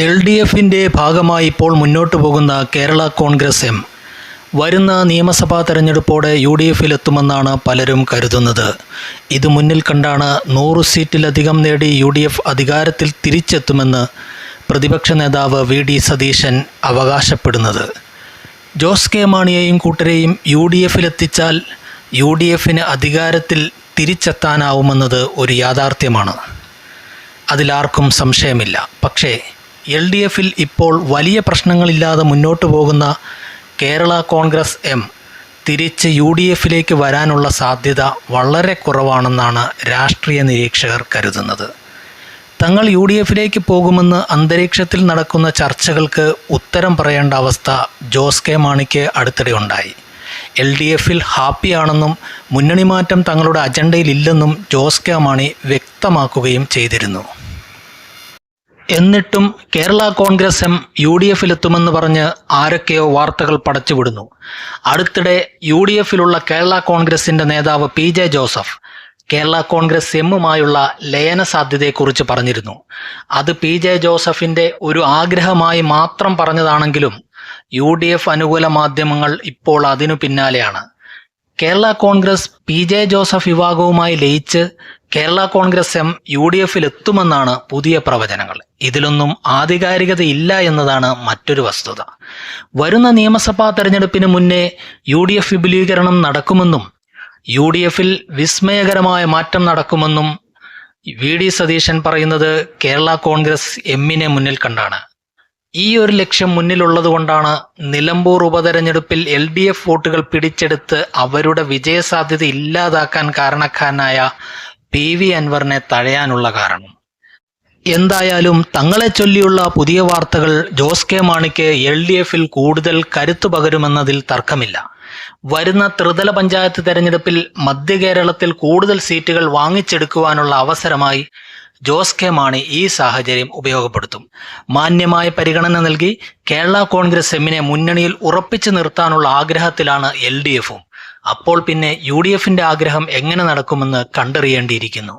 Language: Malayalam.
LDFിൻ്റെ ഭാഗമായി ഇപ്പോൾ മുന്നോട്ടു പോകുന്ന കേരള കോൺഗ്രസ് എം വരുന്ന നിയമസഭാ തെരഞ്ഞെടുപ്പോടെ UDFിലെത്തുമെന്നാണ് പലരും കരുതുന്നത്. ഇത് മുന്നിൽ കണ്ടാണ് 100 സീറ്റിലധികം നേടി UDF അധികാരത്തിൽ തിരിച്ചെത്തുമെന്ന് പ്രതിപക്ഷ നേതാവ് VD സതീശൻ അവകാശപ്പെടുന്നത്. ജോസ് കെ മാണിയെയും കൂട്ടരെയും UDFിലെത്തിച്ചാൽ UDFിന് അധികാരത്തിൽ തിരിച്ചെത്താനാവുമെന്നത് ഒരു യാഥാർത്ഥ്യമാണ്. അതിലാർക്കും സംശയമില്ല. പക്ഷേ LDFിൽ ഇപ്പോൾ വലിയ പ്രശ്നങ്ങളില്ലാതെ മുന്നോട്ട് പോകുന്ന കേരള കോൺഗ്രസ് എം തിരിച്ച് UDFിലേക്ക് വരാനുള്ള സാധ്യത വളരെ കുറവാണെന്നാണ് രാഷ്ട്രീയ നിരീക്ഷകർ കരുതുന്നത്. തങ്ങൾ UDFിലേക്ക് പോകുമെന്ന് അന്തരീക്ഷത്തിൽ നടക്കുന്ന ചർച്ചകൾക്ക് ഉത്തരം പറയേണ്ട അവസ്ഥ ജോസ് കെ മാണിക്ക് അടുത്തിടെ ഉണ്ടായി. LDFിൽ ഹാപ്പിയാണെന്നും മുന്നണി മാറ്റം തങ്ങളുടെ അജണ്ടയിലില്ലെന്നും ജോസ് കെ മാണി വ്യക്തമാക്കുകയും ചെയ്തിരുന്നു. എന്നിട്ടും കേരള കോൺഗ്രസ് എം UDFിലെത്തുമെന്ന് പറഞ്ഞ് ആരൊക്കെയോ വാർത്തകൾ പടച്ചുവിടുന്നു. അടുത്തിടെ UDFിലുള്ള കേരള കോൺഗ്രസിൻ്റെ നേതാവ് PJ ജോസഫ് കേരള കോൺഗ്രസ് എമ്മുമായുള്ള ലയന സാധ്യതയെക്കുറിച്ച് പറഞ്ഞിരുന്നു. അത് PJ ജോസഫിൻ്റെ ഒരു ആഗ്രഹമായി മാത്രം പറഞ്ഞതാണെങ്കിലും UDF അനുകൂല മാധ്യമങ്ങൾ ഇപ്പോൾ അതിനു പിന്നാലെയാണ്. കേരള കോൺഗ്രസ് PJ ജോസഫ് വിഭാഗവുമായി ലയിച്ച് കേരള കോൺഗ്രസ് എം UDFിലെത്തുമെന്നാണ് പുതിയ പ്രവചനങ്ങൾ. ഇതിലൊന്നും ആധികാരികതയില്ല എന്നതാണ് മറ്റൊരു വസ്തുത. വരുന്ന നിയമസഭാ തെരഞ്ഞെടുപ്പിന് മുന്നേ UDF വിപുലീകരണം നടക്കുമെന്നും UDFിൽ വിസ്മയകരമായ മാറ്റം നടക്കുമെന്നും VD സതീശൻ പറയുന്നത് കേരള കോൺഗ്രസ് എമ്മിനെ മുന്നിൽ കണ്ടാണ്. ഈ ഒരു ലക്ഷ്യം മുന്നിലുള്ളതുകൊണ്ടാണ് നിലമ്പൂർ ഉപതെരഞ്ഞെടുപ്പിൽ LDF വോട്ടുകൾ പിടിച്ചെടുത്ത് അവരുടെ വിജയസാധ്യത ഇല്ലാതാക്കാൻ കാരണക്കാരനായ PV അൻവറിനെ തഴയാനുള്ള കാരണം. എന്തായാലും തങ്ങളെ ചൊല്ലിയുള്ള പുതിയ വാർത്തകൾ ജോസ് കെ മാണിക്ക് LDFിൽ കൂടുതൽ കരുത്തു പകരുമെന്നതിൽ തർക്കമില്ല. വരുന്ന ത്രിതല പഞ്ചായത്ത് തെരഞ്ഞെടുപ്പിൽ മധ്യ കേരളത്തിൽ കൂടുതൽ സീറ്റുകൾ വാങ്ങിച്ചെടുക്കുവാനുള്ള അവസരമായി ജോസ് കെ മാണി ഈ സാഹചര്യം ഉപയോഗപ്പെടുത്തും. മാന്യമായ പരിഗണന നൽകി കേരള കോൺഗ്രസ് എമ്മിനെ മുന്നണിയിൽ ഉറപ്പിച്ചു നിർത്താനുള്ള ആഗ്രഹത്തിലാണ് LDFും. അപ്പോൾ പിന്നെ UDFിൻ്റെ ആഗ്രഹം എങ്ങനെ നടക്കുമെന്ന് കണ്ടറിയേണ്ടിയിരിക്കുന്നു.